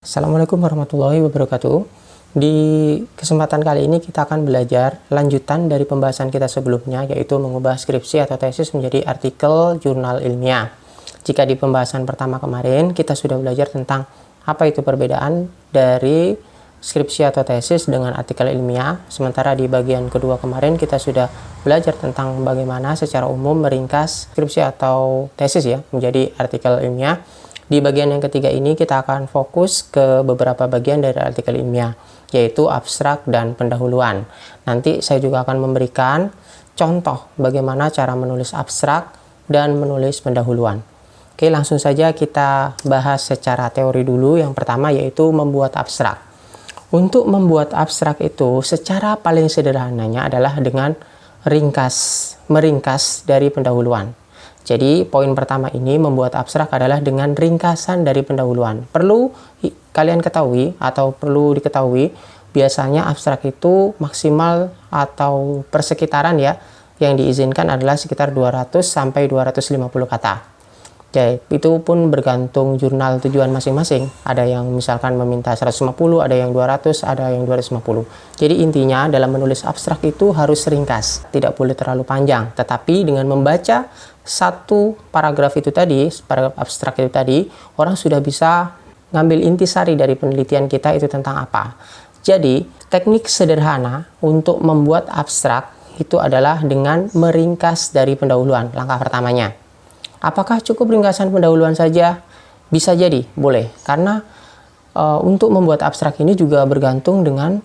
Assalamualaikum warahmatullahi wabarakatuh. Di kesempatan kali ini kita akan belajar lanjutan dari pembahasan kita sebelumnya, yaitu mengubah skripsi atau tesis menjadi artikel jurnal ilmiah. Jika di pembahasan pertama kemarin kita sudah belajar tentang apa itu perbedaan dari skripsi atau tesis dengan artikel ilmiah, sementara di bagian kedua kemarin kita sudah belajar tentang bagaimana secara umum meringkas skripsi atau tesis ya menjadi artikel ilmiah. Di bagian yang ketiga ini kita akan fokus ke beberapa bagian dari artikel ilmiah, yaitu abstrak dan pendahuluan. Nanti saya juga akan memberikan contoh bagaimana cara menulis abstrak dan menulis pendahuluan. Oke, langsung saja kita bahas secara teori dulu. Yang pertama yaitu membuat abstrak. Untuk membuat abstrak itu secara paling sederhananya adalah dengan meringkas dari pendahuluan. Jadi poin pertama ini membuat abstrak adalah dengan ringkasan dari pendahuluan. Perlu kalian ketahui atau perlu diketahui, biasanya abstrak itu maksimal atau persekitaran ya, yang diizinkan adalah sekitar 200 sampai 250 kata. Jadi itu pun bergantung jurnal tujuan masing-masing. Ada yang misalkan meminta 150, ada yang 200, ada yang 250. Jadi intinya dalam menulis abstrak itu harus ringkas, tidak boleh terlalu panjang. Tetapi dengan membaca satu paragraf itu tadi, paragraf abstrak itu tadi, orang sudah bisa ngambil intisari dari penelitian kita itu tentang apa. Jadi teknik sederhana untuk membuat abstrak itu adalah dengan meringkas dari pendahuluan, langkah pertamanya. Apakah cukup ringkasan pendahuluan saja? Bisa jadi, boleh. Karena untuk membuat abstrak ini juga bergantung dengan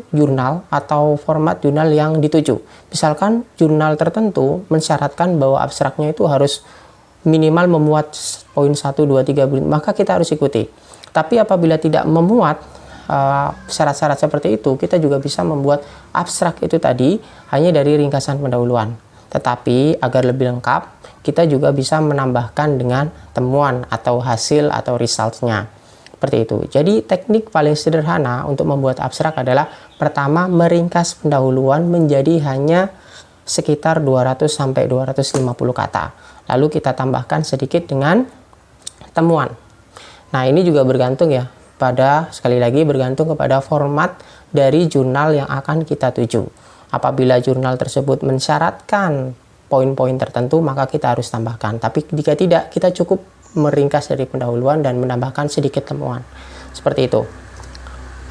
jurnal atau format jurnal yang dituju. Misalkan jurnal tertentu mensyaratkan bahwa abstraknya itu harus minimal memuat poin 1, 2, 3, maka kita harus ikuti. Tapi apabila tidak memuat syarat-syarat seperti itu, kita juga bisa membuat abstrak itu tadi hanya dari ringkasan pendahuluan. Tetapi agar lebih lengkap, kita juga bisa menambahkan dengan temuan atau hasil atau results-nya. Seperti itu. Jadi teknik paling sederhana untuk membuat abstrak adalah pertama meringkas pendahuluan menjadi hanya sekitar 200 sampai 250 kata. Lalu kita tambahkan sedikit dengan temuan. Nah, ini juga bergantung ya sekali lagi bergantung kepada format dari jurnal yang akan kita tuju. Apabila jurnal tersebut mensyaratkan poin-poin tertentu, maka kita harus tambahkan. Tapi jika tidak, kita cukup meringkas dari pendahuluan dan menambahkan sedikit temuan. Seperti itu.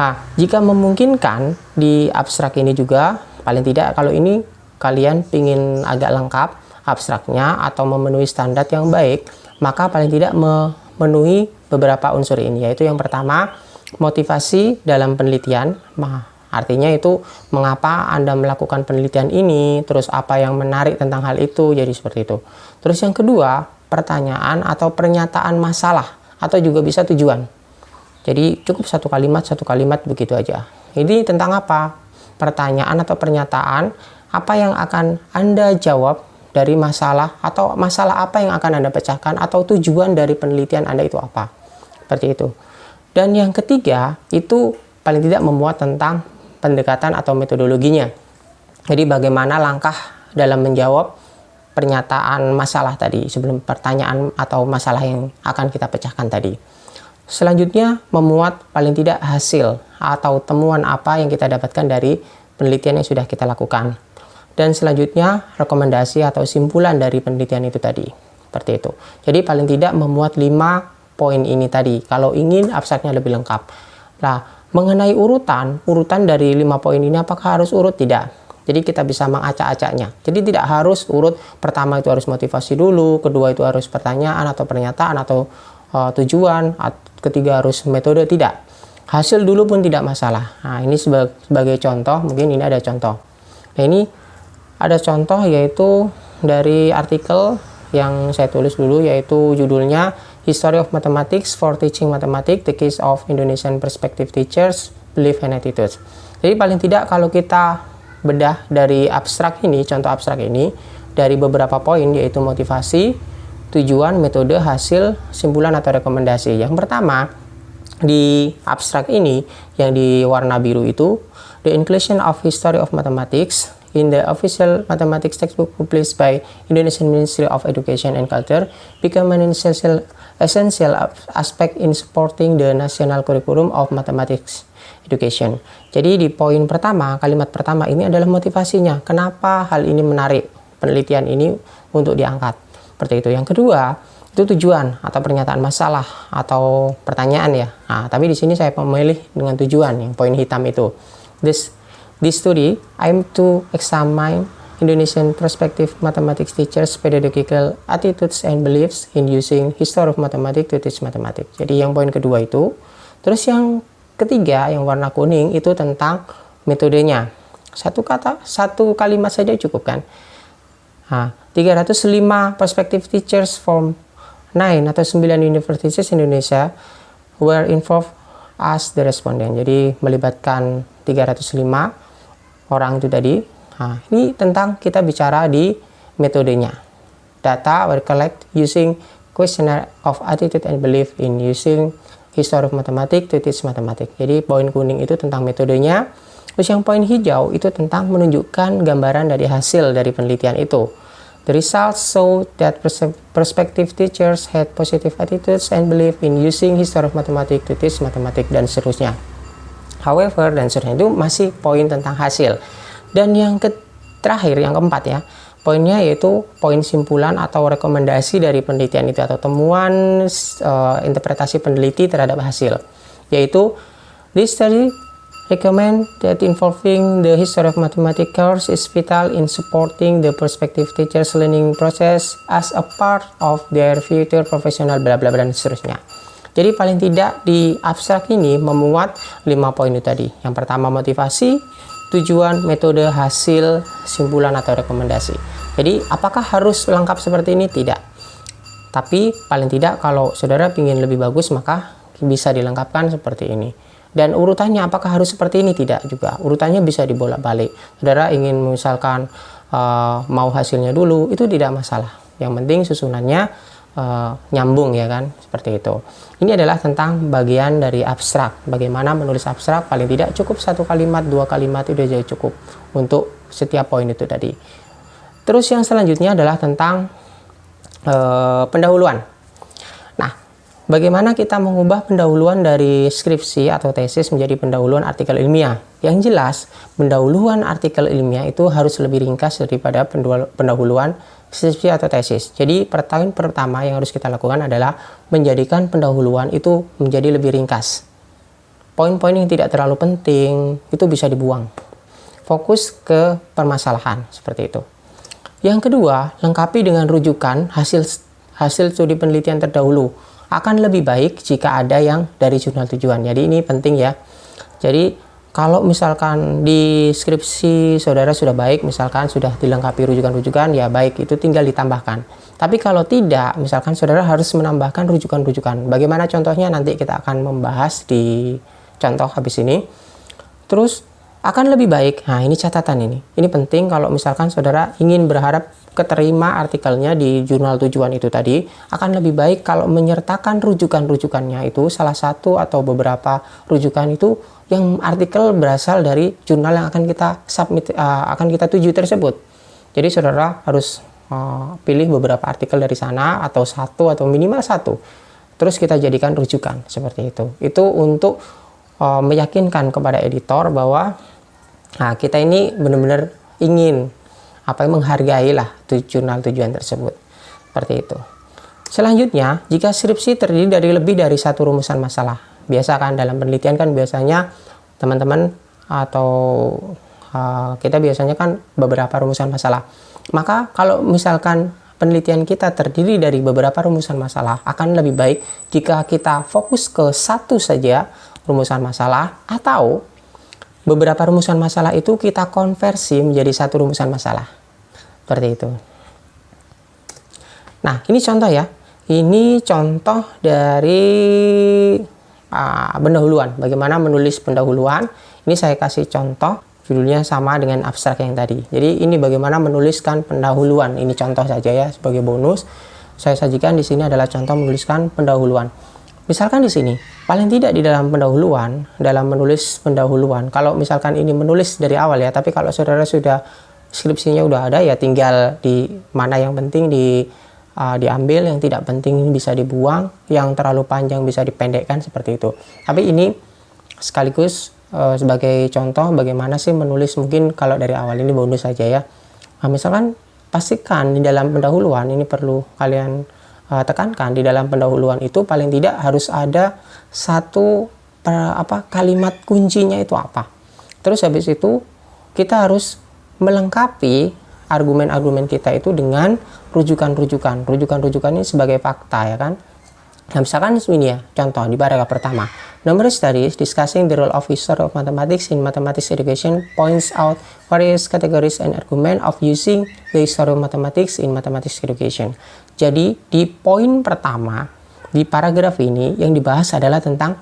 Nah, jika memungkinkan di abstrak ini juga, paling tidak kalau ini kalian ingin agak lengkap abstraknya atau memenuhi standar yang baik, maka paling tidak memenuhi beberapa unsur ini, yaitu yang pertama, motivasi dalam penelitian. Artinya itu mengapa Anda melakukan penelitian ini, terus apa yang menarik tentang hal itu, jadi seperti itu. Terus yang kedua, pertanyaan atau pernyataan masalah, atau juga bisa tujuan. Jadi cukup satu kalimat begitu aja. Ini tentang apa? Pertanyaan atau pernyataan, apa yang akan Anda jawab dari masalah, atau masalah apa yang akan Anda pecahkan, atau tujuan dari penelitian Anda itu apa. Seperti itu. Dan yang ketiga, itu paling tidak memuat tentang pendekatan atau metodologinya. Jadi bagaimana langkah dalam menjawab pernyataan masalah tadi sebelum pertanyaan atau masalah yang akan kita pecahkan tadi. Selanjutnya memuat paling tidak hasil atau temuan apa yang kita dapatkan dari penelitian yang sudah kita lakukan. Dan selanjutnya rekomendasi atau simpulan dari penelitian itu tadi. Seperti itu. Jadi paling tidak memuat 5 poin ini tadi kalau ingin abstraknya lebih lengkap. Nah, mengenai urutan dari 5 poin ini apakah harus urut? Tidak. Jadi kita bisa mengacak-acaknya. Jadi tidak harus urut, pertama itu harus motivasi dulu, kedua itu harus pertanyaan atau pernyataan atau tujuan, ketiga harus metode, tidak. Hasil dulu pun tidak masalah. Nah, ini sebagai contoh, mungkin ini ada contoh. Nah, ini ada contoh yaitu dari artikel yang saya tulis dulu, yaitu judulnya History of Mathematics for Teaching Mathematics, The Case of Indonesian Perspective Teachers, Belief and Attitudes. Jadi paling tidak kalau kita bedah dari abstrak ini, contoh abstrak ini, dari beberapa poin yaitu motivasi, tujuan, metode, hasil, simpulan atau rekomendasi. Yang pertama, di abstrak ini yang di warna biru itu, The Inclusion of History of Mathematics, in the official mathematics textbook published by Indonesian Ministry of Education and Culture become an essential aspect in supporting the national curriculum of mathematics education. Jadi di poin pertama, kalimat pertama ini adalah motivasinya. Kenapa hal ini menarik, penelitian ini untuk diangkat. Seperti itu. Yang kedua, itu tujuan atau pernyataan masalah atau pertanyaan ya. Nah, tapi di sini saya memilih dengan tujuan yang poin hitam itu. This study aim to examine Indonesian prospective mathematics teachers pedagogical attitudes and beliefs in using history of mathematics to teach mathematics. Jadi yang poin kedua itu. Terus yang ketiga yang warna kuning itu tentang metodenya. Satu kalimat saja cukup kan. Nah, 305 prospective teachers from 9 atau 9 universities Indonesia were involved as the respondent. Jadi melibatkan 305 orang itu tadi. Nah, ini tentang kita bicara di metodenya. Data were collect using questionnaire of attitude and belief in using history of mathematics to teach mathematics. Jadi poin kuning itu tentang metodenya. Terus yang poin hijau itu tentang menunjukkan gambaran dari hasil dari penelitian itu. The results show that prospective teachers had positive attitudes and belief in using history of mathematics to teach mathematics dan seterusnya. However, dan seterusnya itu masih poin tentang hasil. Dan yang terakhir, yang keempat ya, poinnya yaitu poin simpulan atau rekomendasi dari penelitian itu atau temuan interpretasi peneliti terhadap hasil. Yaitu, this study recommend that involving the history of mathematics course is vital in supporting the prospective teachers learning process as a part of their future professional bla bla bla dan seterusnya. Jadi paling tidak di abstrak ini memuat 5 poin itu tadi. Yang pertama motivasi, tujuan, metode, hasil, simpulan atau rekomendasi. Jadi apakah harus lengkap seperti ini? Tidak. Tapi paling tidak kalau saudara ingin lebih bagus maka bisa dilengkapkan seperti ini. Dan urutannya apakah harus seperti ini? Tidak juga. Urutannya bisa dibolak-balik. Saudara ingin misalkan mau hasilnya dulu, itu tidak masalah. Yang penting susunannya nyambung ya kan, seperti itu. Ini adalah tentang bagian dari abstrak. Bagaimana menulis abstrak, paling tidak cukup 1 kalimat, 2 kalimat itu sudah cukup untuk setiap poin itu tadi. Terus yang selanjutnya adalah tentang pendahuluan. Nah, bagaimana kita mengubah pendahuluan dari skripsi atau tesis menjadi pendahuluan artikel ilmiah? Yang jelas, pendahuluan artikel ilmiah itu harus lebih ringkas daripada pendahuluan skripsi atau tesis. Jadi, pertanyaan pertama yang harus kita lakukan adalah menjadikan pendahuluan itu menjadi lebih ringkas. Poin-poin yang tidak terlalu penting itu bisa dibuang. Fokus ke permasalahan, seperti itu. Yang kedua, lengkapi dengan rujukan hasil studi penelitian terdahulu. Akan lebih baik jika ada yang dari jurnal tujuan. Jadi ini penting ya. Jadi kalau misalkan di skripsi saudara sudah baik, misalkan sudah dilengkapi rujukan-rujukan, ya baik, itu tinggal ditambahkan. Tapi kalau tidak, misalkan saudara harus menambahkan rujukan-rujukan. Bagaimana contohnya nanti kita akan membahas di contoh habis ini. Terus akan lebih baik, nah ini catatan ini. Ini penting kalau misalkan saudara ingin berharap keterima artikelnya di jurnal tujuan itu tadi, akan lebih baik kalau menyertakan rujukan-rujukannya itu salah satu atau beberapa rujukan itu yang artikel berasal dari jurnal yang akan kita submit, akan kita tuju tersebut. Jadi saudara harus pilih beberapa artikel dari sana atau satu atau minimal satu. Terus kita jadikan rujukan seperti itu. Itu untuk meyakinkan kepada editor bahwa kita ini benar-benar ingin menghargai lah jurnal tujuan tersebut. Seperti itu. Selanjutnya, jika skripsi terdiri dari lebih dari satu rumusan masalah. Biasa kan dalam penelitian kan biasanya teman-teman atau kita biasanya kan beberapa rumusan masalah. Maka kalau misalkan penelitian kita terdiri dari beberapa rumusan masalah, akan lebih baik jika kita fokus ke satu saja rumusan masalah atau beberapa rumusan masalah itu kita konversi menjadi satu rumusan masalah. Seperti itu. Nah, ini contoh ya. Ini contoh dari pendahuluan. Bagaimana menulis pendahuluan. Ini saya kasih contoh. Judulnya sama dengan abstrak yang tadi. Jadi ini bagaimana menuliskan pendahuluan. Ini contoh saja ya sebagai bonus. Saya sajikan di sini adalah contoh menuliskan pendahuluan. Misalkan di sini, paling tidak di dalam pendahuluan, dalam menulis pendahuluan. Kalau misalkan ini menulis dari awal ya, tapi kalau saudara sudah deskripsinya udah ada, ya tinggal di mana yang penting diambil, yang tidak penting bisa dibuang, yang terlalu panjang bisa dipendekkan, seperti itu. Tapi ini sekaligus sebagai contoh bagaimana sih menulis. Mungkin kalau dari awal ini bonus saja ya. Nah, misalkan pastikan di dalam pendahuluan ini perlu kalian tekankan, di dalam pendahuluan itu paling tidak harus ada satu kalimat kuncinya itu apa. Terus habis itu kita harus melengkapi argumen-argumen kita itu dengan rujukan-rujukan. Rujukan-rujukan ini sebagai fakta, ya kan. Nah, misalkan ini ya, contoh di paragraf pertama. Numerous studies discussing the role of history of mathematics in mathematics education points out various categories and argument of using the history of mathematics in mathematics education. Jadi, di poin pertama, di paragraf ini yang dibahas adalah tentang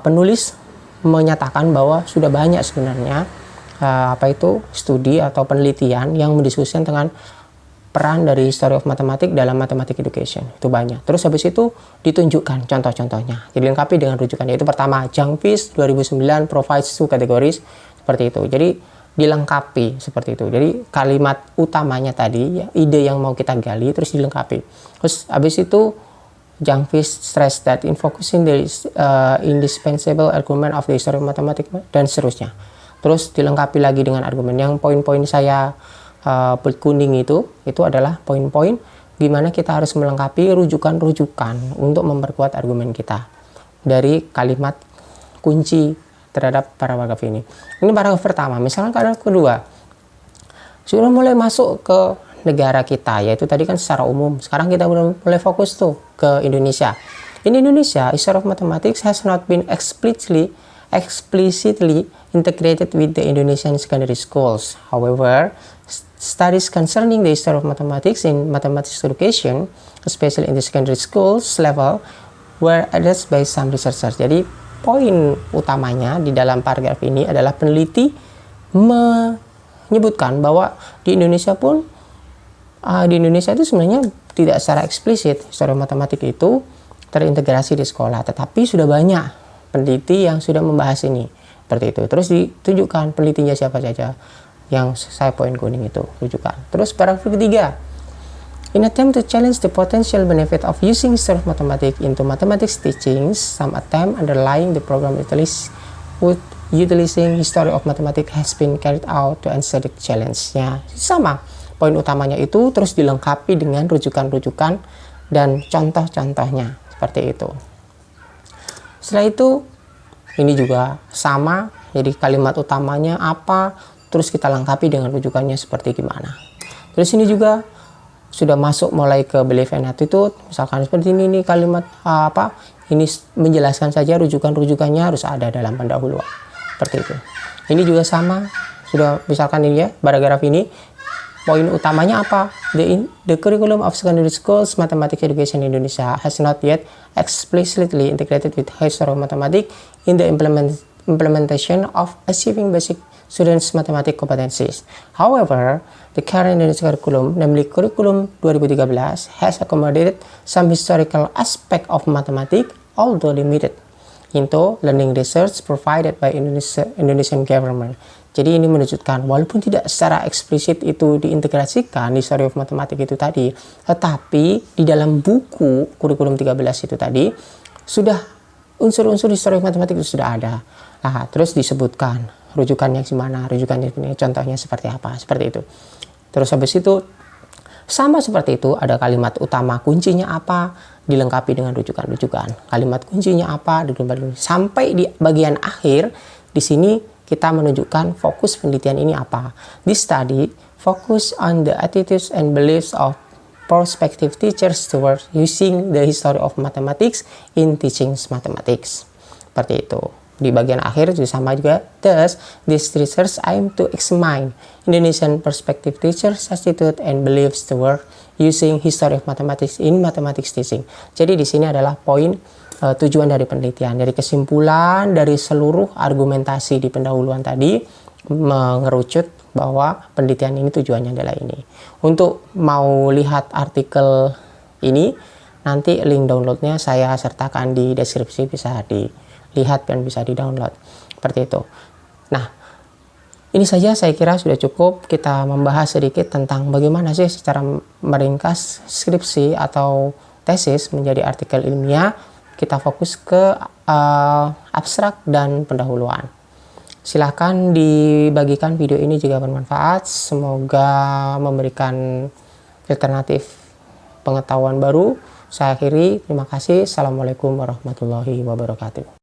penulis menyatakan bahwa sudah banyak sebenarnya studi atau penelitian yang mendiskusikan tentang peran dari history of mathematics dalam mathematics education. Itu banyak. Terus habis itu ditunjukkan contoh-contohnya. Jadi dilengkapi dengan rujukan. Yaitu pertama, Jungfish 2009 provides two categories, seperti itu. Jadi dilengkapi seperti itu. Jadi kalimat utamanya tadi, ya, ide yang mau kita gali, terus dilengkapi. Terus habis itu Jungfish stress that in focusing the indispensable argument of the history of mathematics, dan seterusnya. Terus dilengkapi lagi dengan argumen yang poin-poin saya kuning itu adalah poin-poin gimana kita harus melengkapi rujukan-rujukan untuk memperkuat argumen kita dari kalimat kunci terhadap paragraf ini. Ini paragraf pertama. Misalnya paragraf kedua, sudah mulai masuk ke negara kita, yaitu tadi kan secara umum. Sekarang kita mulai fokus tuh ke Indonesia. In Indonesia, history of mathematics has not been explicitly integrated with the Indonesian secondary schools. However, studies concerning the history of mathematics in mathematics education, especially in the secondary schools level, were addressed by some researchers. Jadi poin utamanya di dalam paragraf ini adalah peneliti menyebutkan bahwa di Indonesia pun itu sebenarnya tidak secara eksplisit history matematik itu terintegrasi di sekolah, tetapi sudah banyak peneliti yang sudah membahas ini, seperti itu. Terus ditunjukkan penelitinya siapa saja, yang saya poin kuning itu rujukan. Terus paragraf ketiga, in attempt to challenge the potential benefit of using history of mathematics into mathematics teachings, some attempt underlying the program utilizing history of mathematics has been carried out to answer the challenge-nya. Sama, poin utamanya itu terus dilengkapi dengan rujukan-rujukan dan contoh-contohnya, seperti itu. Setelah itu, ini juga sama, jadi kalimat utamanya apa, terus kita lengkapi dengan rujukannya seperti gimana. Terus ini juga sudah masuk mulai ke belief and attitude. Misalkan seperti ini kalimat ini menjelaskan saja, rujukan-rujukannya harus ada dalam pendahuluan. Seperti itu. Ini juga sama, sudah misalkan ini ya, paragraf ini poin utamanya apa? The curriculum of secondary schools mathematics education in Indonesia has not yet explicitly integrated with history of mathematics in the implementation of achieving basic students' mathematics competencies. However, the current Indonesia curriculum, namely Curriculum 2013, has accommodated some historical aspect of mathematics, although limited, into learning research provided by Indonesian government. Jadi ini menunjukkan walaupun tidak secara eksplisit itu diintegrasikan history of mathematics itu tadi, tetapi di dalam buku Kurikulum 13 itu tadi sudah unsur-unsur history of mathematics itu sudah ada. Nah, terus disebutkan rujukannya gimana, rujukannya ini, contohnya seperti apa, seperti itu. Terus habis itu sama seperti itu, ada kalimat utama kuncinya apa, dilengkapi dengan rujukan-rujukan. Kalimat kuncinya apa, sampai di bagian akhir di sini kita menunjukkan fokus penelitian ini apa. This study focus on the attitudes and beliefs of prospective teachers towards using the history of mathematics in teaching mathematics. Seperti itu. Di bagian akhir juga sama juga. Thus, this research aim to examine Indonesian prospective teachers' attitude and beliefs toward using history of mathematics in mathematics teaching. Jadi di sini adalah poin tujuan dari penelitian, dari kesimpulan dari seluruh argumentasi di pendahuluan tadi mengerucut bahwa penelitian ini tujuannya adalah ini. Untuk mau lihat artikel ini, nanti link downloadnya saya sertakan di deskripsi, bisa dilihat dan bisa di download seperti itu. Nah, Ini saja saya kira sudah cukup kita membahas sedikit tentang bagaimana sih secara meringkas skripsi atau tesis menjadi artikel ilmiah. Kita fokus ke abstrak dan pendahuluan. Silahkan dibagikan video ini jika bermanfaat. Semoga memberikan alternatif pengetahuan baru. Saya akhiri, terima kasih. Assalamualaikum warahmatullahi wabarakatuh.